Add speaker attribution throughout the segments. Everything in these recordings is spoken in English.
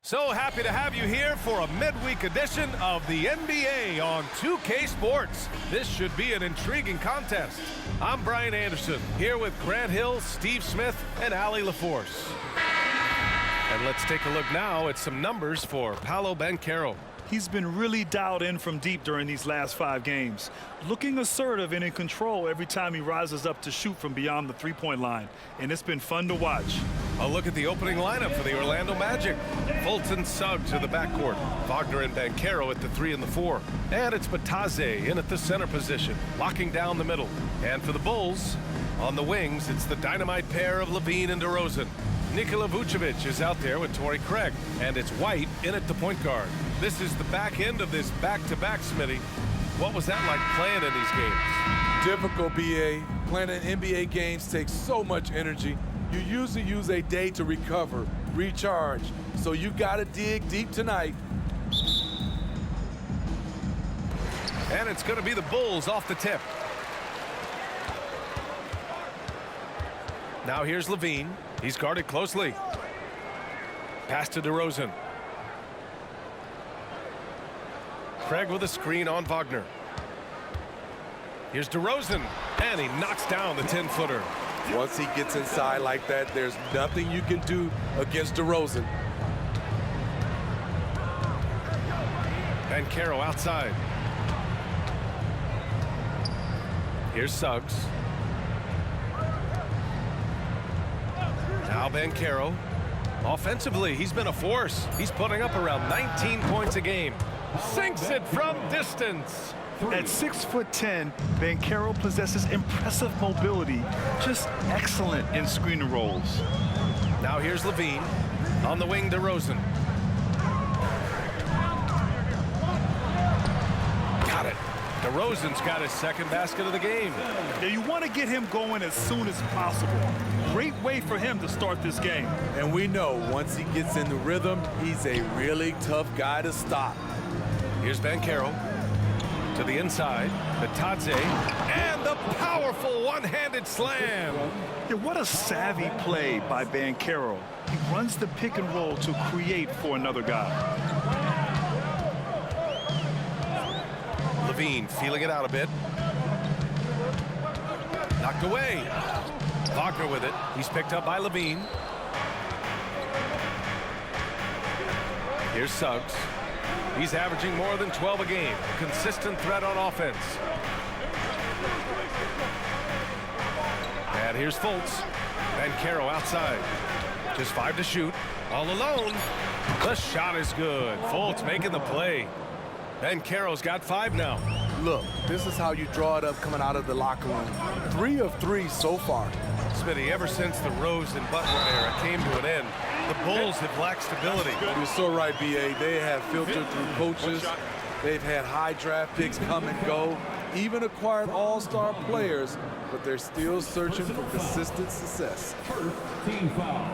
Speaker 1: So happy to have you here for a midweek edition of the NBA on 2K Sports. This should be an intriguing contest. I'm Brian Anderson, here with Grant Hill, Steve Smith, and Allie LaForce. And let's take a look now at some numbers for Paolo Banchero.
Speaker 2: He's been really dialed in from deep during these last 5 games. Looking assertive and in control every time he rises up to shoot from beyond the three-point line. And it's been fun to watch.
Speaker 1: A look at the opening lineup for the Orlando Magic. Fulton Suggs to the backcourt. Wagner and Banchero at the 3 and the 4. And it's Batadze in at the center position, locking down the middle. And for the Bulls, on the wings, it's the dynamite pair of LaVine and DeRozan. Nikola Vucevic is out there with Torrey Craig. And it's White in at the point guard. This is the back end of this back-to-back, Smitty. What was that like playing in these games?
Speaker 3: Difficult, BA. Playing in NBA games takes so much energy. You usually use a day to recover, recharge. So you gotta dig deep tonight.
Speaker 1: And it's gonna be the Bulls off the tip. Now here's LaVine. He's guarded closely. Pass to DeRozan. Craig with a screen on Wagner. Here's DeRozan, and he knocks down the 10-footer.
Speaker 3: Once he gets inside like that, there's nothing you can do against DeRozan.
Speaker 1: Banchero outside. Here's Suggs. Now Banchero. Offensively, he's been a force. He's putting up around 19 points a game. Sinks it from distance.
Speaker 2: At 6'10", Banchero possesses impressive mobility, just excellent in screen and rolls.
Speaker 1: Now here's LaVine. On the wing, DeRozan. Got it. DeRozan's got his second basket of the game.
Speaker 2: Yeah, you want to get him going as soon as possible. Great way for him to start this game.
Speaker 3: And we know once he gets in the rhythm, he's a really tough guy to stop.
Speaker 1: Here's Banchero to the inside. Batadze, and the powerful one-handed slam.
Speaker 2: Yeah, what a savvy play by Banchero. He runs the pick and roll to create for another guy.
Speaker 1: LaVine feeling it out a bit. Knocked away. Wagner with it. He's picked up by LaVine. Here's Suggs. He's averaging more than 12 a game. Consistent threat on offense. And here's Fultz. Banchero outside. Just 5 to shoot. All alone. The shot is good. Fultz making the play. Banchero's got 5 now.
Speaker 3: Look, this is how you draw it up coming out of the locker room. 3 of 3 so far.
Speaker 1: Smitty, ever since the Rose and Butler era came to an end, the Bulls have lacked stability.
Speaker 3: You're so right, BA. They have filtered through coaches. They've had high draft picks come and go, even acquired all-star players, but they're still searching for consistent success.
Speaker 4: Team foul.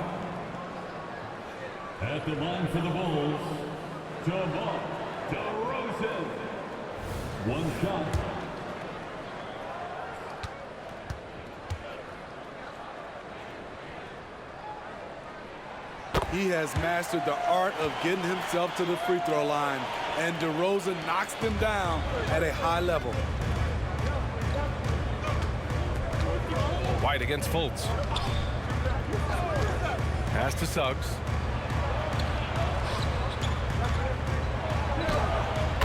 Speaker 4: At the line for the Bulls, DeMar DeRozan. One shot.
Speaker 3: He has mastered the art of getting himself to the free throw line, and DeRozan knocks them down at a high level.
Speaker 1: White against Fultz. Pass to Suggs.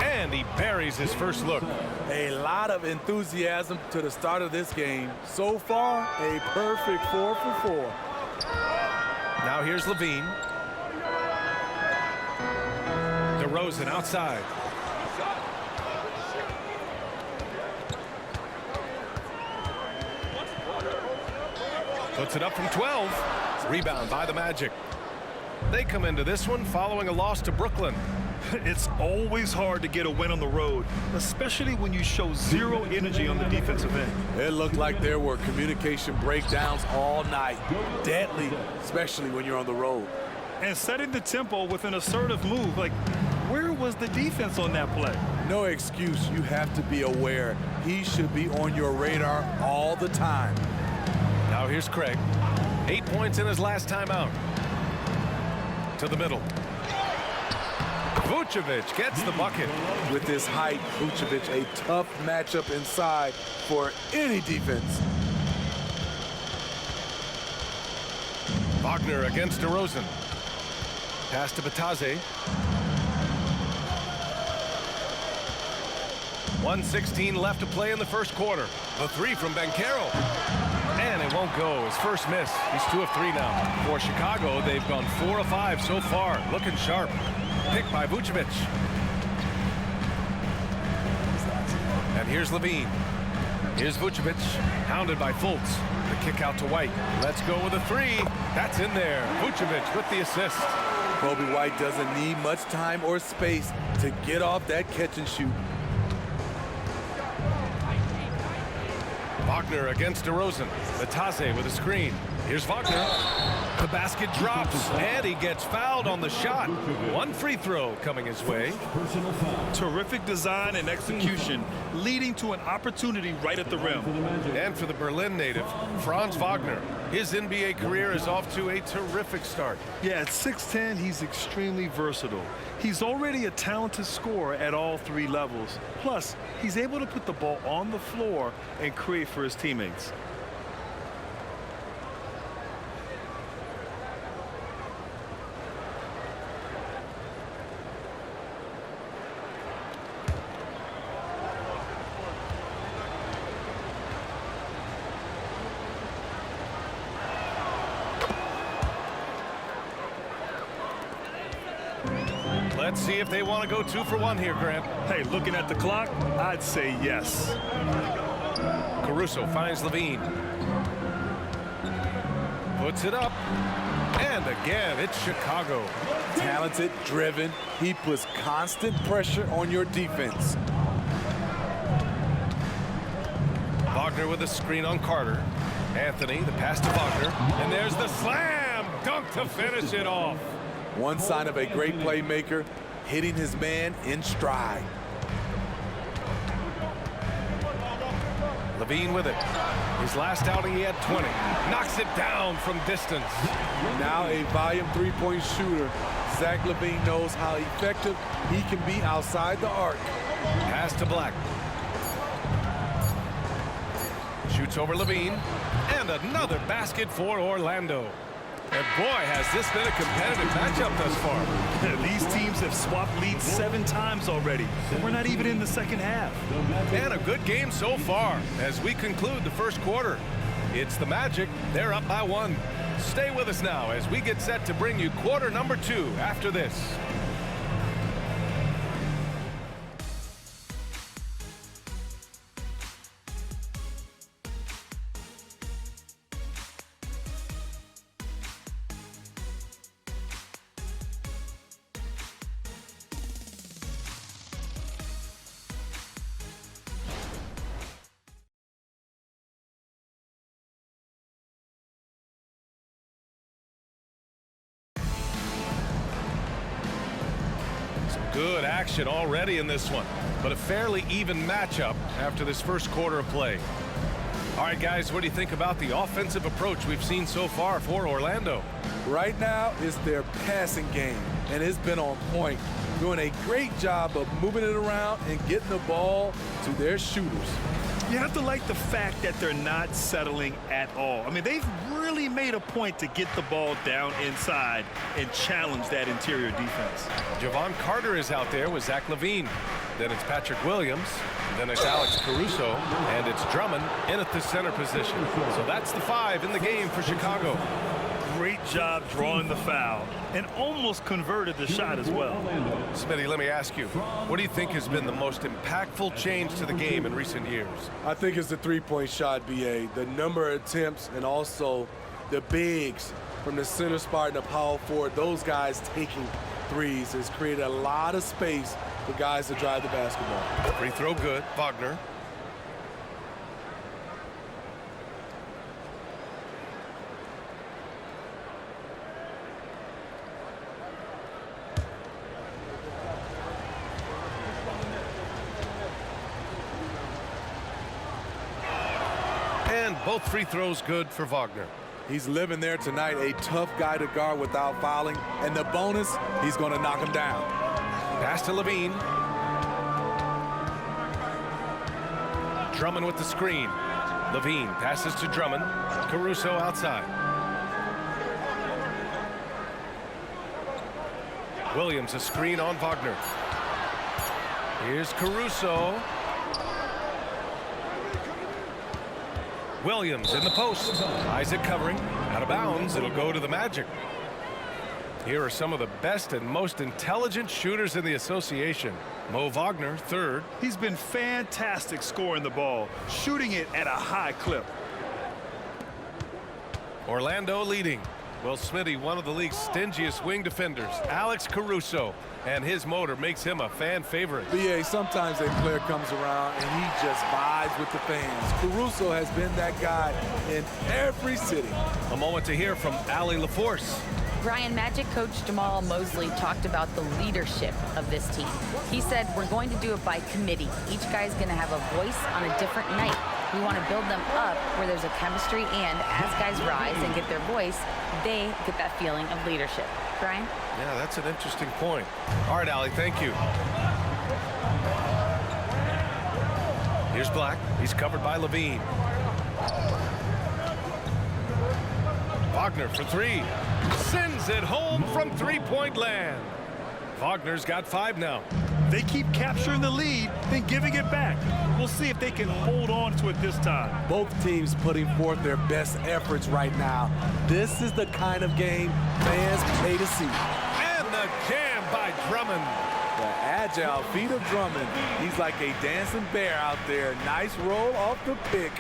Speaker 1: And he buries his first look.
Speaker 3: A lot of enthusiasm to the start of this game. So far, a perfect 4 for 4.
Speaker 1: Now here's LaVine. DeRozan outside. Puts it up from 12. Rebound by the Magic. They come into this one following a loss to Brooklyn.
Speaker 2: It's always hard to get a win on the road, especially when you show zero energy on the defensive end.
Speaker 3: It looked like there were communication breakdowns all night. Deadly, especially when you're on the road.
Speaker 2: And setting the tempo with an assertive move, like, where was the defense on that play?
Speaker 3: No excuse. You have to be aware. He should be on your radar all the time.
Speaker 1: Now here's Craig. 8 points in his last time out. To the middle. Vucevic gets the bucket.
Speaker 3: With his height, Vucevic, a tough matchup inside for any defense.
Speaker 1: Wagner against DeRozan. Pass to Bataze. 1:16 left to play in the first quarter. The three from Banchero. And it won't go. His first miss. He's 2 of 3 now. For Chicago, they've gone 4 of 5 so far. Looking sharp. Picked by Vucevic. And here's Levine. Here's Vucevic. Hounded by Fultz. The kick out to White. Let's go with a 3. That's in there. Vucevic with the assist.
Speaker 3: Kobe White doesn't need much time or space to get off that catch and shoot.
Speaker 1: Wagner against DeRozan. Bataze with a screen. Here's Wagner. The basket drops, and he gets fouled on the shot. 1 free throw coming his way.
Speaker 4: Personal foul.
Speaker 2: Terrific design and execution, leading to an opportunity right at the rim.
Speaker 1: And for the Berlin native, Franz Wagner. His NBA career is off to a terrific start.
Speaker 2: Yeah, at 6'10", he's extremely versatile. He's already a talented scorer at all 3 levels. Plus, he's able to put the ball on the floor and create for his teammates.
Speaker 1: Let's see if they want to go 2 for 1 here, Grant.
Speaker 2: Hey, looking at the clock, I'd say yes.
Speaker 1: Caruso finds Levine. Puts it up. And again, it's Chicago.
Speaker 3: Talented, driven. He puts constant pressure on your defense.
Speaker 1: Wagner with a screen on Carter. Anthony, the pass to Wagner. And there's the slam dunk to finish it off.
Speaker 3: One sign of a great playmaker, hitting his man in stride.
Speaker 1: Levine with it. His last outing, he had 20. Knocks it down from distance.
Speaker 3: Now a volume three-point shooter. Zach LaVine knows how effective he can be outside the arc.
Speaker 1: Pass to Black. Shoots over Levine. And another basket for Orlando. And boy, has this been a competitive matchup thus far.
Speaker 2: These teams have swapped leads 7 times already. We're not even in the second half.
Speaker 1: And a good game so far as we conclude the first quarter. It's the Magic. They're up by 1. Stay with us now as we get set to bring you quarter number 2 after this. Good action already in this one, but a fairly even matchup after this first quarter of play. All right, guys, what do you think about the offensive approach we've seen so far for Orlando?
Speaker 3: Right now, it's their passing game, and it's been on point. Doing a great job of moving it around and getting the ball to their shooters.
Speaker 2: You have to like the fact that they're not settling at all. I mean, they've really made a point to get the ball down inside and challenge that interior defense.
Speaker 1: Javon Carter is out there with Zach LaVine. Then it's Patrick Williams. Then it's Alex Caruso. And it's Drummond in at the center position. So that's the 5 in the game for Chicago.
Speaker 2: Great job drawing the foul and almost converted the shot as well.
Speaker 1: Smitty, let me ask you, what do you think has been the most impactful change to the game in recent years?
Speaker 3: I think it's the three-point shot, BA. The number of attempts and also the bigs from the center spot and the power forward. Those guys taking threes has created a lot of space for guys to drive the basketball.
Speaker 1: Free throw good. Wagner. And both free throws good for Wagner.
Speaker 3: He's living there tonight, a tough guy to guard without fouling. And the bonus, he's going to knock him down.
Speaker 1: Pass to Levine. Drummond with the screen. Levine passes to Drummond. Caruso outside. Williams a screen on Wagner. Here's Caruso. Williams in the post. Isaac covering. Out of bounds. It'll go to the Magic. Here are some of the best and most intelligent shooters in the association. Mo Wagner, third.
Speaker 2: He's been fantastic scoring the ball, shooting it at a high clip.
Speaker 1: Orlando leading. Well, Smitty, one of the league's stingiest wing defenders, Alex Caruso, and his motor makes him a fan favorite.
Speaker 3: BA, sometimes a player comes around and he just vibes with the fans. Caruso has been that guy in every city.
Speaker 1: A moment to hear from Allie LaForce.
Speaker 5: Brian, Magic coach Jamal Mosley talked about the leadership of this team. He said, we're going to do it by committee. Each guy's going to have a voice on a different night. We want to build them up where there's a chemistry, and as guys rise and get their voice, they get that feeling of leadership. Brian?
Speaker 1: Yeah, that's an interesting point. All right, Allie, thank you. Here's Black. He's covered by Levine. Wagner for three. Sends it home from three-point land. Wagner's got 5 now.
Speaker 2: They keep capturing the lead, then giving it back. We'll see if they can hold on to it this time.
Speaker 3: Both teams putting forth their best efforts right now. This is the kind of game fans pay to see.
Speaker 1: And the jam by Drummond.
Speaker 3: The agile feet of Drummond. He's like a dancing bear out there. Nice roll off the pick.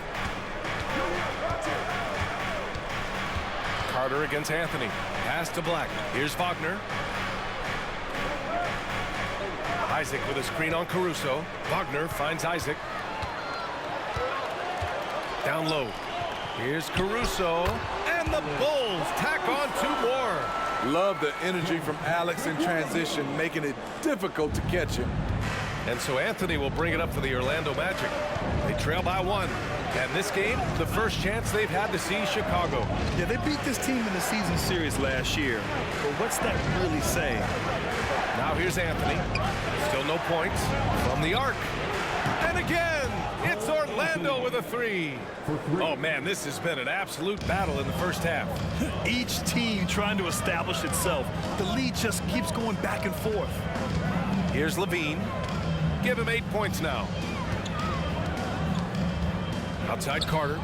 Speaker 1: Carter against Anthony. Pass to Black. Here's Wagner. Isaac with a screen on Caruso. Wagner finds Isaac. Down low. Here's Caruso. And the Bulls tack on 2 more.
Speaker 3: Love the energy from Alex in transition, making it difficult to catch him.
Speaker 1: And so Anthony will bring it up for the Orlando Magic. They trail by 1. And this game, the first chance they've had to see Chicago.
Speaker 2: Yeah, they beat this team in the season series last year. But what's that really saying?
Speaker 1: Now here's Anthony. Still no points from the arc. And again, it's Orlando with a 3. Oh, man, this has been an absolute battle in the first half.
Speaker 2: Each team trying to establish itself. The lead just keeps going back and forth.
Speaker 1: Here's Levine. Give him 8 points now. Outside Carter.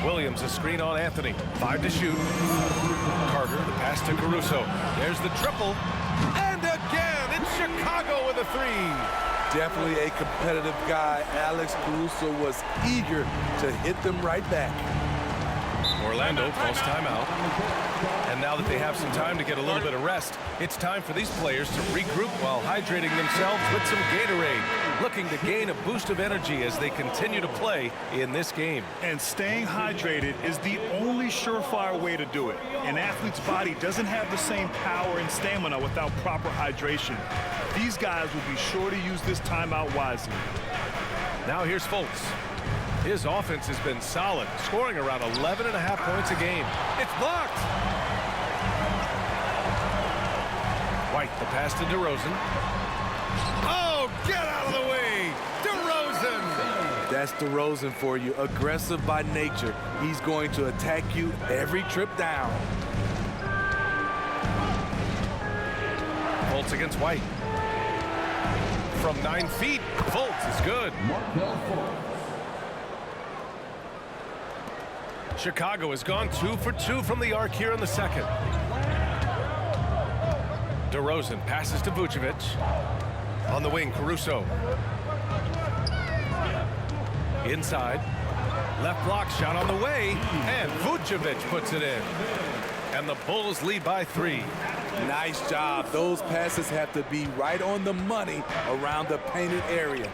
Speaker 1: Williams a screen on Anthony. 5 to shoot. Carter, the pass to Caruso. There's the triple. And again, it's Chicago with a 3.
Speaker 3: Definitely a competitive guy. Alex Caruso was eager to hit them right back.
Speaker 1: Orlando calls timeout. And now that they have some time to get a little bit of rest, it's time for these players to regroup while hydrating themselves with some Gatorade, looking to gain a boost of energy as they continue to play in this game.
Speaker 2: And staying hydrated is the only surefire way to do it. An athlete's body doesn't have the same power and stamina without proper hydration. These guys will be sure to use this timeout wisely.
Speaker 1: Now here's Fultz. His offense has been solid, scoring around 11.5 points a game. It's blocked. White, the pass to DeRozan. Oh, get out of the way! DeRozan!
Speaker 3: That's DeRozan for you. Aggressive by nature. He's going to attack you every trip down.
Speaker 1: Fultz against White. From 9 feet, Fultz is good.
Speaker 4: Markelle Fultz.
Speaker 1: Chicago has gone 2 for 2 from the arc here in the second. DeRozan passes to Vucevic. On the wing, Caruso. Inside. Left block shot on the way. And Vucevic puts it in. And the Bulls lead by 3.
Speaker 3: Nice job. Those passes have to be right on the money around the painted area.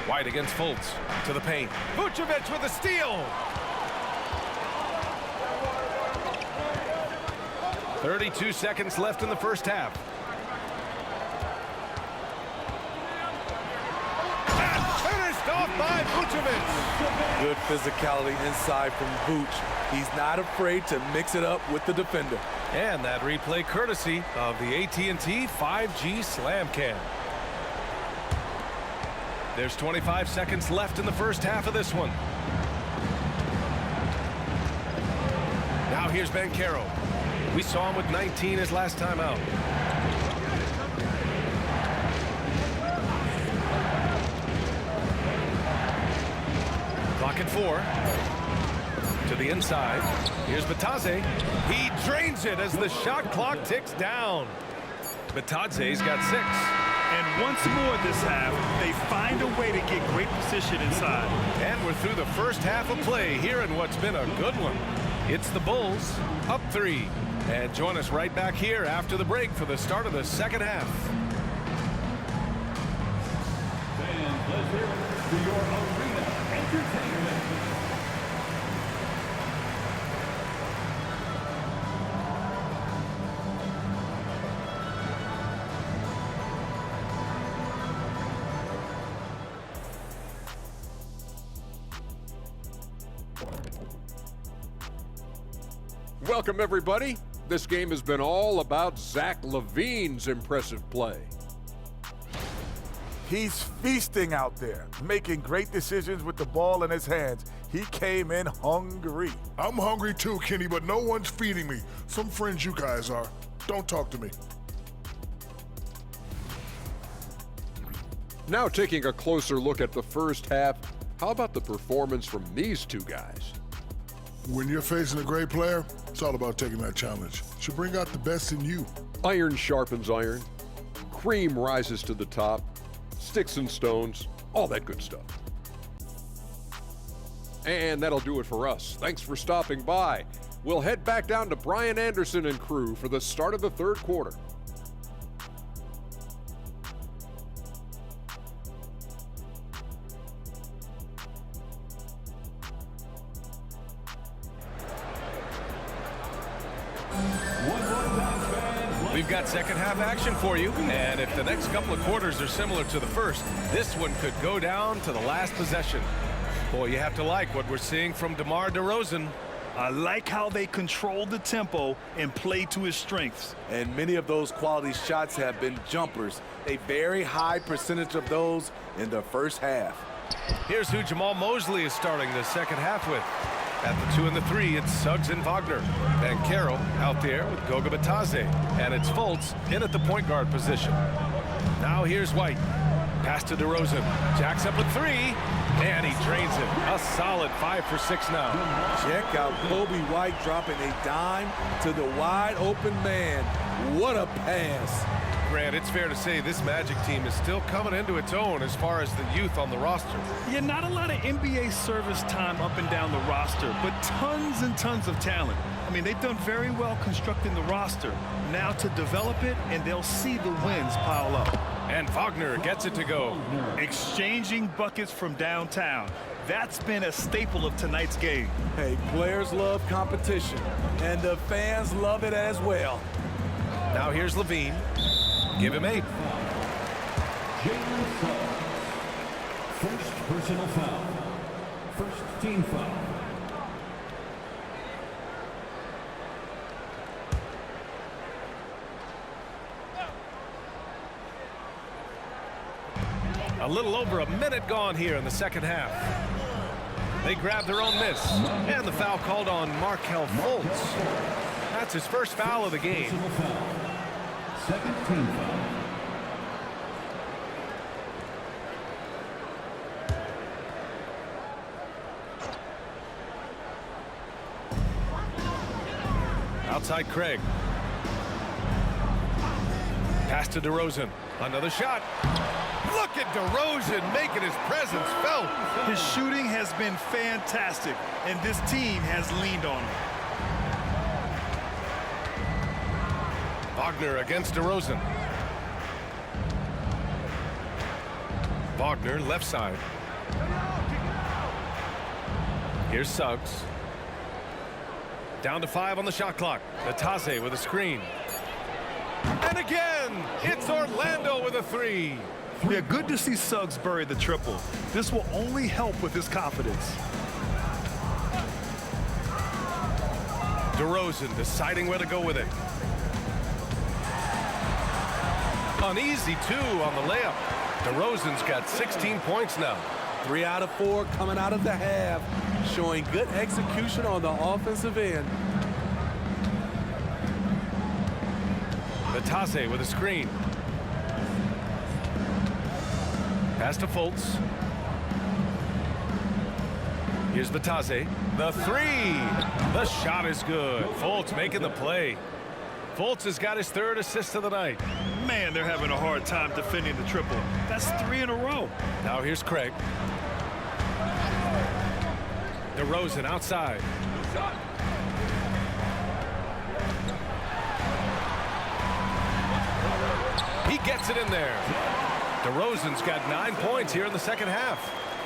Speaker 1: White against Fultz. To the paint. Vucevic with a steal. 32 seconds left in the first half. And finished off by Vucevic.
Speaker 3: Good physicality inside from Vooch. He's not afraid to mix it up with the defender.
Speaker 1: And that replay courtesy of the AT&T 5G Slam Cam. There's 25 seconds left in the first half of this one. Now here's Banchero. We saw him with 19 his last time out. Clock at 4. To the inside. Here's Bitadze. He drains it as the shot clock ticks down. Bitadze's got 6.
Speaker 2: And once more this half, they find a way to get great position inside.
Speaker 1: And we're through the first half of play here in what's been a good one. It's the Bulls up 3. And join us right back here after the break for the start of the second half.
Speaker 4: Fans, let's hear it for your arena entertainment.
Speaker 6: Welcome, everybody. This game has been all about Zach LaVine's impressive play.
Speaker 7: He's feasting out there, making great decisions with the ball in his hands. He came in hungry.
Speaker 8: I'm hungry too, Kenny, but no one's feeding me. Some friends you guys are. Don't talk to me.
Speaker 6: Now taking a closer look at the first half, how about the performance from these two guys?
Speaker 8: When you're facing a great player, it's all about taking that challenge. Should bring out the best in you.
Speaker 6: Iron sharpens iron, cream rises to the top, sticks and stones, all that good stuff. And that'll do it for us. Thanks for stopping by. We'll head back down to Brian Anderson and crew for the start of the third quarter.
Speaker 1: We've got second half action for you, and if the next couple of quarters are similar to the first, this one could go down to the last possession. Boy, you have to like what we're seeing from DeMar DeRozan.
Speaker 2: I like how they control the tempo and play to his strengths.
Speaker 3: And many of those quality shots have been jumpers. A very high percentage of those in the first half.
Speaker 1: Here's who Jamal Mosley is starting the second half with. At the 2 and the 3, it's Suggs and Wagner. Banchero out there with Goga Bitadze. And it's Fultz in at the point guard position. Now here's White. Pass to DeRozan. Jacks up a 3. And he drains it. A solid 5 for 6 now.
Speaker 3: Check out Kobe White dropping a dime to the wide open man. What a pass.
Speaker 1: Grant, it's fair to say this Magic team is still coming into its own as far as the youth on the roster.
Speaker 2: Yeah, not a lot of NBA service time up and down the roster, but tons and tons of talent. I mean, they've done very well constructing the roster. Now to develop it, and they'll see the wins pile up.
Speaker 1: And Wagner gets it to go.
Speaker 2: Exchanging buckets from downtown. That's been a staple of tonight's game.
Speaker 3: Hey, players love competition, and the fans love it as well.
Speaker 1: Now here's LaVine. Give him 8.
Speaker 4: Jalen Suggs. First personal foul. First team foul.
Speaker 1: A little over a minute gone here in the second half. They grab their own miss. And the foul called on Markelle Fultz. That's his first foul of the game.
Speaker 4: Personal foul. Second team foul.
Speaker 1: Outside Craig. Pass to DeRozan. Another shot. Look at DeRozan making his presence felt.
Speaker 2: His shooting has been fantastic, and this team has leaned on him.
Speaker 1: Wagner against DeRozan. Wagner left side. Here's Suggs. Down to 5 on the shot clock. Bitadze with a screen. And again, it's Orlando with a 3.
Speaker 2: Yeah, good to see Suggs bury the triple. This will only help with his confidence.
Speaker 1: DeRozan deciding where to go with it. An easy 2 on the layup. DeRozan's got 16 points now.
Speaker 3: 3 out of 4 coming out of the half, showing good execution on the offensive end.
Speaker 1: Batase with a screen. Pass to Fultz. Here's Batase. The 3. The shot is good. Fultz making the play. Fultz has got his 3rd assist of the night.
Speaker 2: Man, they're having a hard time defending the triple. That's 3 in a row.
Speaker 1: Now here's Craig. DeRozan outside. He gets it in there. DeRozan's got 9 points here in the second half.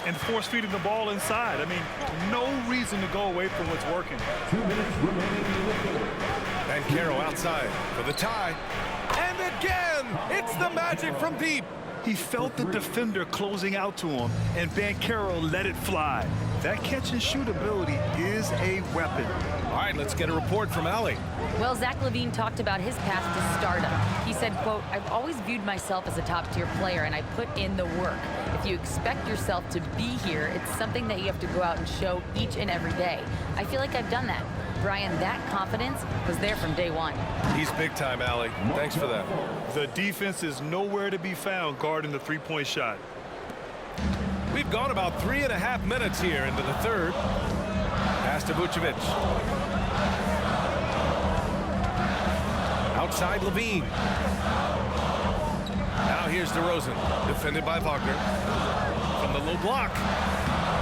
Speaker 2: And force feeding the ball inside. I mean, no reason to go away from what's working.
Speaker 4: 2 minutes remaining in the third.
Speaker 1: Banchero outside for the tie. And again, it's the Magic from deep.
Speaker 2: He felt the defender closing out to him, and Banchero let it fly. That catch-and-shoot ability is a weapon.
Speaker 1: All right, let's get a report from Allie.
Speaker 5: Well, Zach LaVine talked about his path to stardom. He said, quote, "I've always viewed myself as a top-tier player, and I put in the work. If you expect yourself to be here, it's something that you have to go out and show each and every day. I feel like I've done that." Brian, that confidence was there from day one.
Speaker 1: He's big time, Allie. Thanks for that.
Speaker 2: The defense is nowhere to be found guarding the three-point shot.
Speaker 1: We've gone about 3.5 minutes here into the third. Pass to Vucevic. Outside Levine. Now here's DeRozan, defended by Wagner. From the low block.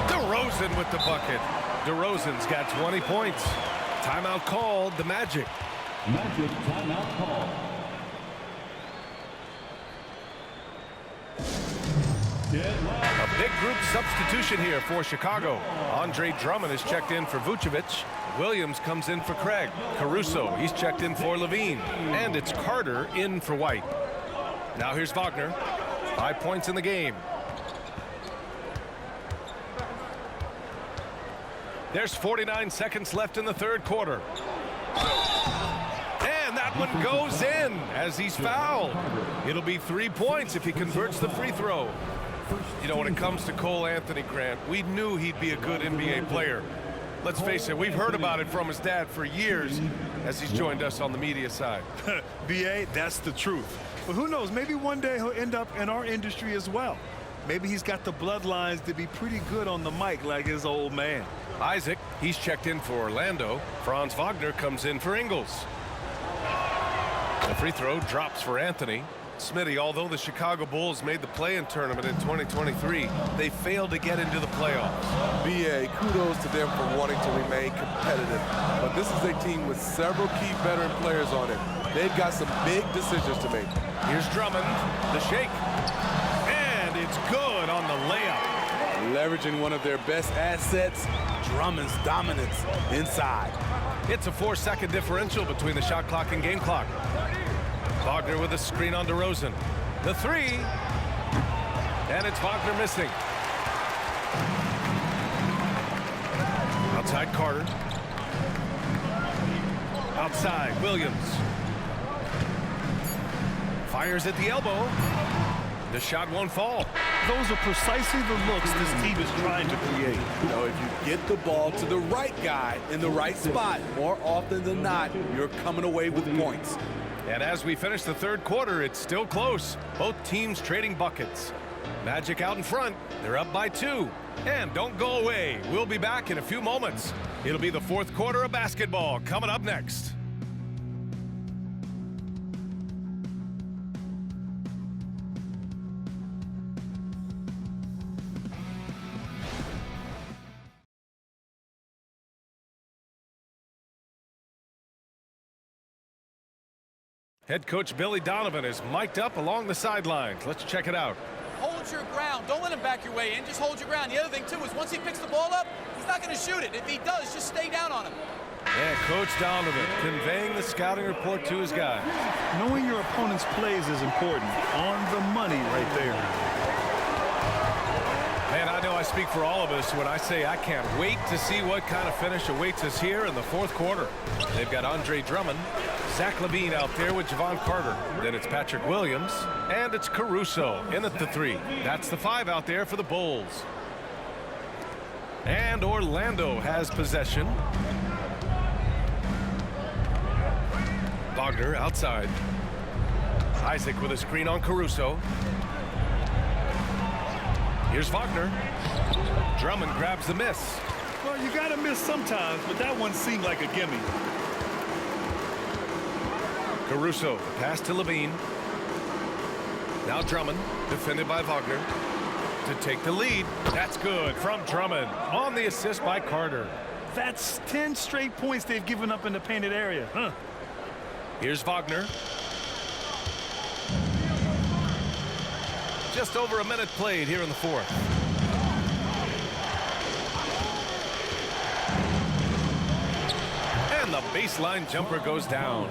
Speaker 1: DeRozan with the bucket. DeRozan's got 20 points. Timeout called, the Magic.
Speaker 4: Magic timeout call.
Speaker 1: A big group substitution here for Chicago. Andre Drummond is checked in for Vucevic. Williams comes in for Craig. Caruso, he's checked in for Levine. And it's Carter in for White. Now here's Wagner. 5 points in the game. There's 49 seconds left in the third quarter. And that one goes in as he's fouled. It'll be 3 points if he converts the free throw. You know, when it comes to Cole Anthony, Grant, we knew he'd be a good NBA player. Let's face it, we've heard about it from his dad for years as he's joined us on the media side.
Speaker 2: B.A., that's the truth. But who knows, maybe one day he'll end up in our industry as well. Maybe he's got the bloodlines to be pretty good on the mic like his old man.
Speaker 1: Isaac, he's checked in for Orlando. Franz Wagner comes in for Ingles. The free throw drops for Anthony. Smitty, although the Chicago Bulls made the play-in tournament in 2023, they failed to get into the playoffs.
Speaker 3: B.A., kudos to them for wanting to remain competitive. But this is a team with several key veteran players on it. They've got some big decisions to make.
Speaker 1: Here's Drummond, the shake. And it's good on the layup.
Speaker 3: Leveraging one of their best assets, Drummond's dominance inside.
Speaker 1: It's a 4-second differential between the shot clock and game clock. Wagner with a screen on DeRozan. The 3. And it's Wagner missing. Outside Carter. Outside Williams. Fires at the elbow. The shot won't fall.
Speaker 2: Those are precisely the looks this team is trying to create.
Speaker 3: You know, if you get the ball to the right guy in the right spot, more often than not, you're coming away with points.
Speaker 1: And as we finish the third quarter, it's still close. Both teams trading buckets. Magic out in front. They're up by 2. And don't go away. We'll be back in a few moments. It'll be the fourth quarter of basketball coming up next. Head coach Billy Donovan is mic'd up along the sidelines. Let's check it out.
Speaker 9: Hold your ground. Don't let him back your way in. Just hold your ground. The other thing, too, is once he picks the ball up, he's not going to shoot it. If he does, just stay down on him.
Speaker 1: And Coach Donovan conveying the scouting report to his guys.
Speaker 2: Knowing your opponent's plays is important. On the money right there.
Speaker 1: Man, I know I speak for all of us when I say I can't wait to see what kind of finish awaits us here in the fourth quarter. They've got Andre Drummond, Zach LaVine out there with Javon Carter. Then it's Patrick Williams, and it's Caruso in at the 3. That's the 5 out there for the Bulls. And Orlando has possession. Wagner outside. Isaac with a screen on Caruso. Here's Wagner. Drummond grabs the miss.
Speaker 2: Well, you gotta miss sometimes, but that one seemed like a gimme.
Speaker 1: Caruso, pass to LaVine. Now Drummond, defended by Wagner. To take the lead. That's good from Drummond. On the assist by Carter.
Speaker 2: That's 10 straight points they've given up in the painted area. Huh?
Speaker 1: Here's Wagner. Just over a minute played here in the fourth. And the baseline jumper goes down.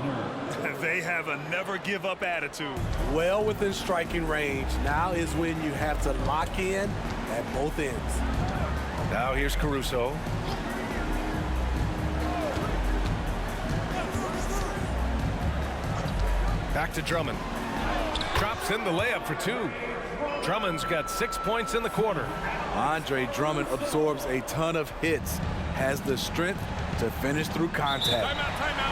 Speaker 2: They have a never-give-up attitude.
Speaker 3: Well within striking range. Now is when you have to lock in at both ends.
Speaker 1: Now here's Caruso. Back to Drummond. Drops in the layup for 2. Drummond's got 6 points in the quarter.
Speaker 3: Andre Drummond absorbs a ton of hits, has the strength to finish through contact.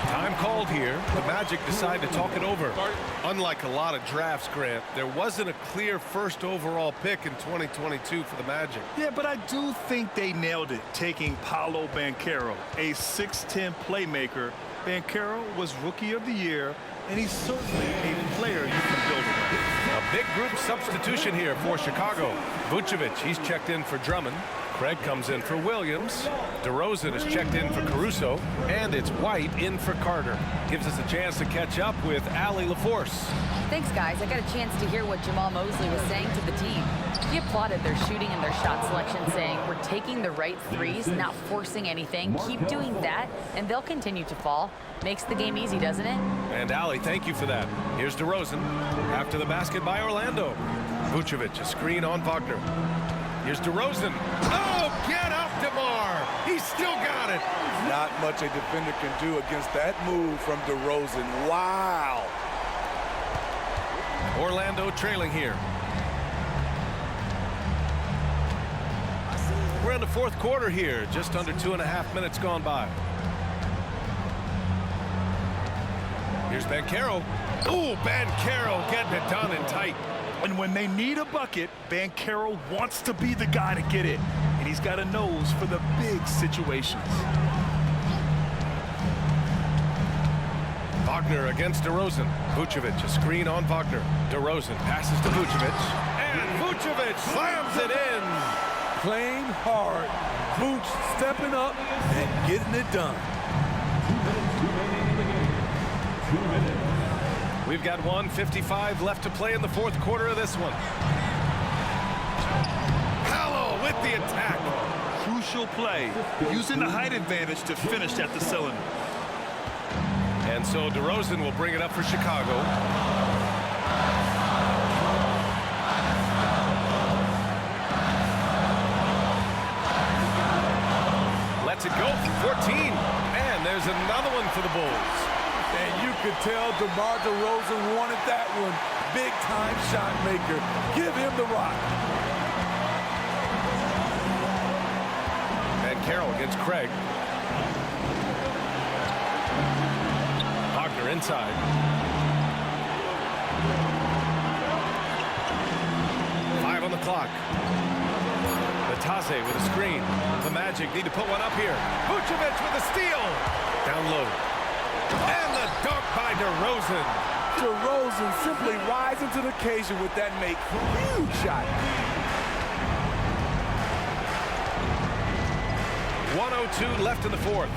Speaker 1: Time called here. The Magic decide to talk it over. Unlike a lot of drafts, Grant, there wasn't a clear first overall pick in 2022 for the Magic.
Speaker 2: Yeah, but I do think they nailed it, taking Paolo Banchero, a 6'10 playmaker. Banchero was Rookie of the Year, and he's certainly a player you can build around.
Speaker 1: A big group substitution here for Chicago. Vucevic, he's checked in for Drummond. Craig comes in for Williams. DeRozan is checked in for Caruso. And it's White in for Carter. Gives us a chance to catch up with Allie LaForce.
Speaker 5: Thanks, guys. I got a chance to hear what Jamal Mosley was saying to the team. He applauded their shooting and their shot selection, saying, we're taking the right threes, not forcing anything. Keep doing that, and they'll continue to fall. Makes the game easy, doesn't it?
Speaker 1: And Allie, thank you for that. Here's DeRozan. After the basket by Orlando. Vucevic, a screen on Wagner. Here's DeRozan. Oh, get up, DeMar. He's still got it.
Speaker 3: Not much a defender can do against that move from DeRozan. Wow.
Speaker 1: Orlando trailing here. We're in the fourth quarter here. Just under 2.5 minutes gone by. Here's Banchero. Ooh, Banchero getting it done and tight.
Speaker 2: And when they need a bucket, Banchero wants to be the guy to get it. And he's got a nose for the big situations.
Speaker 1: Wagner against DeRozan. Vucevic, a screen on Wagner. DeRozan passes to Vucevic. And Vucevic slams it in.
Speaker 3: Playing hard. Vooch stepping up and getting it done.
Speaker 4: 2 minutes.
Speaker 1: We've got 1:55 left to play in the fourth quarter of this one. Hallow with the attack.
Speaker 2: Crucial play, using the height advantage to finish at the cylinder.
Speaker 1: And so DeRozan will bring it up for Chicago. Lets it go for 14. And there's another one for the Bulls.
Speaker 3: And you could tell DeMar DeRozan wanted that one. Big-time shot maker. Give him the rock.
Speaker 1: And Carroll against Craig. Wagner inside. Five on the clock. Batase with a screen. The Magic need to put one up here. Vucevic with a steal. Down low. And the dunk by DeRozan.
Speaker 3: DeRozan simply rising to the occasion with that make. Huge shot.
Speaker 1: 1:02 left in the fourth.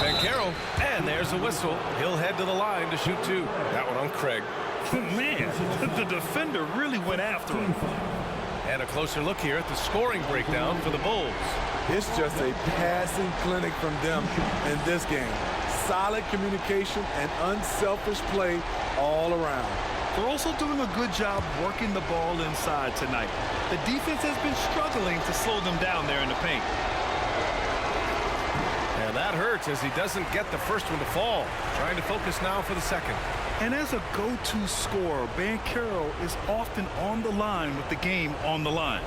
Speaker 1: Banchero, and there's a whistle. He'll head to the line to shoot 2. That one on Craig.
Speaker 2: Man, the defender really went after him.
Speaker 1: And a closer look here at the scoring breakdown for the Bulls.
Speaker 3: It's just a passing clinic from them in this game. Solid communication and unselfish play all around.
Speaker 2: They're also doing a good job working the ball inside tonight. The defense has been struggling to slow them down there in the paint.
Speaker 1: And that hurts as he doesn't get the first one to fall. Trying to focus now for the second.
Speaker 2: And as a go-to scorer, Banchero is often on the line with the game on the line.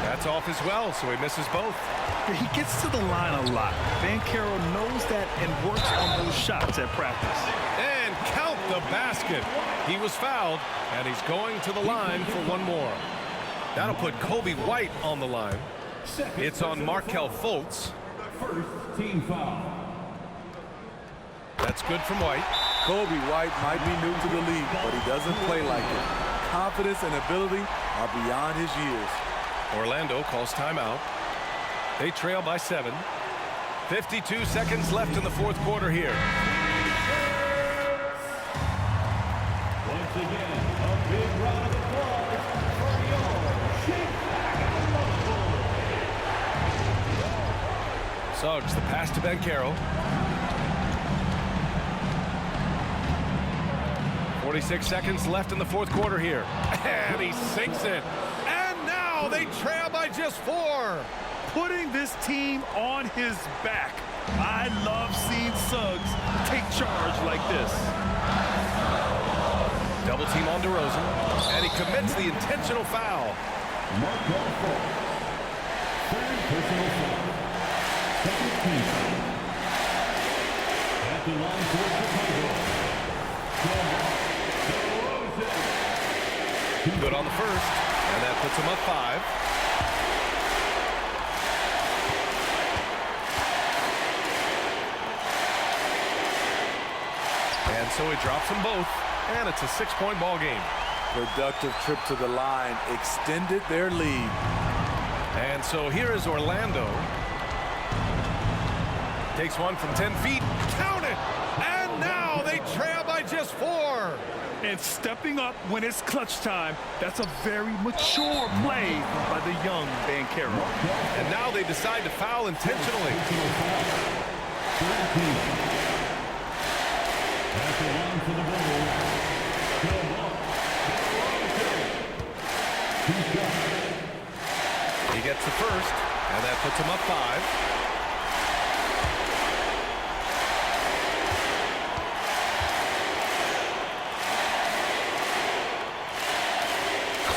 Speaker 1: That's off as well, so he misses both.
Speaker 2: He gets to the line a lot. Banchero knows that and works on those shots at practice.
Speaker 1: And count the basket. He was fouled, and he's going to the line for one more. That'll put Coby White on the line. It's on Markelle Fultz.
Speaker 4: First team foul.
Speaker 1: That's good from White.
Speaker 3: Coby White might be new to the league, but he doesn't play like it. Confidence and ability are beyond his years.
Speaker 1: Orlando calls timeout. They trail by 7. 52 seconds left in the fourth quarter here.
Speaker 4: Once again, a big round of applause for your Chicago Bulls.
Speaker 1: Suggs, the pass to Banchero. 46 seconds left in the fourth quarter here. And he sinks it. And now they trail by just 4.
Speaker 2: Putting this team on his back. I love seeing Suggs take charge like this.
Speaker 1: Double team on DeRozan. And he commits the intentional foul.
Speaker 4: Markelle Fultz. Third personal foul. Second team foul. At the line for Chicago. DeRozan.
Speaker 1: Good on the first. And that puts him up 5. And so he drops them both, and it's a 6-point ball game.
Speaker 3: Productive trip to the line extended their lead.
Speaker 1: And so here is Orlando. Takes one from 10 feet. Count it! And now they trail by just 4.
Speaker 2: And stepping up when it's clutch time, that's a very mature play by the young Banchero.
Speaker 1: And now they decide to foul intentionally.
Speaker 4: At the line for the Bulls,
Speaker 1: He gets the first, and that puts him up 5.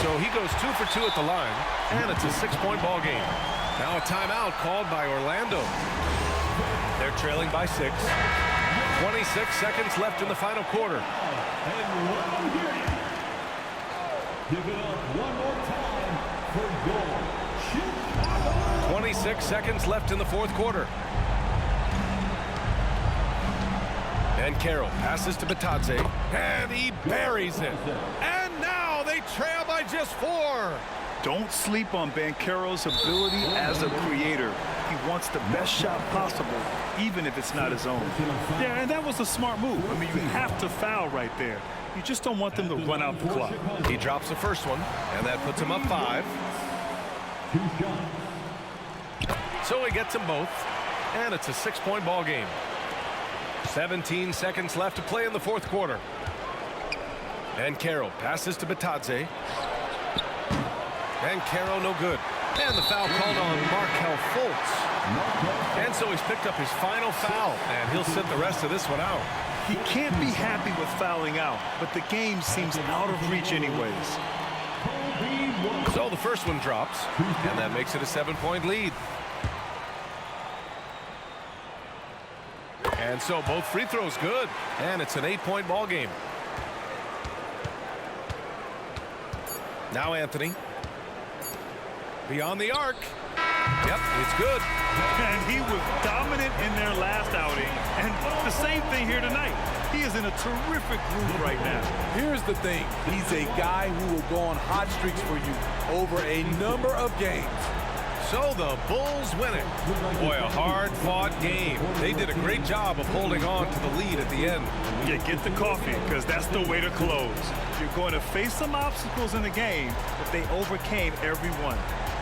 Speaker 1: So he goes 2 for 2 at the line, and it's a 6-point ball game. Now a timeout called by Orlando. They're trailing by 6. 26 seconds left in the final quarter.
Speaker 4: and one here. Give it up one more time for goal. Chicago.
Speaker 1: 26 seconds left in the fourth quarter. And Carroll passes to Bitadze, and he buries it. And now they trail by just 4.
Speaker 2: Don't sleep on Banchero's ability as a creator. He wants the best shot possible, even if it's not his own. Yeah, and that was a smart move. I mean, you have to foul right there. You just don't want them to run out the clock.
Speaker 1: He drops the first one, and that puts him up 5.
Speaker 4: 2 shots.
Speaker 1: So he gets them both, and it's a 6-point ball game. 17 seconds left to play in the fourth quarter. And Carroll passes to Bitadze. And Carroll no good. And the foul called on Markelle Fultz. And so he's picked up his final foul, and he'll sit the rest of this one out.
Speaker 2: He can't be happy with fouling out, but the game seems out of reach anyways.
Speaker 1: So the first one drops, and that makes it a 7-point lead. And so both free throws good, and it's an 8-point ball game. Now Anthony. Beyond the arc. Yep, it's good.
Speaker 2: And he was dominant in their last outing. And the same thing here tonight. He is in a terrific groove right now.
Speaker 3: Here's the thing. He's a guy who will go on hot streaks for you over a number of games.
Speaker 1: So So the Bulls win it. Boy, a hard-fought game. They did a great job of holding on to the lead at the end.
Speaker 2: Yeah, get the coffee, because that's the way to close. You're going to face some obstacles in the game, but they overcame every one.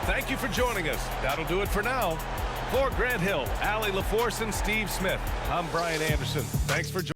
Speaker 1: Thank you for joining us. That'll do it for now. For Grant Hill, Allie LaForce, and Steve Smith, I'm Brian Anderson. Thanks for joining us.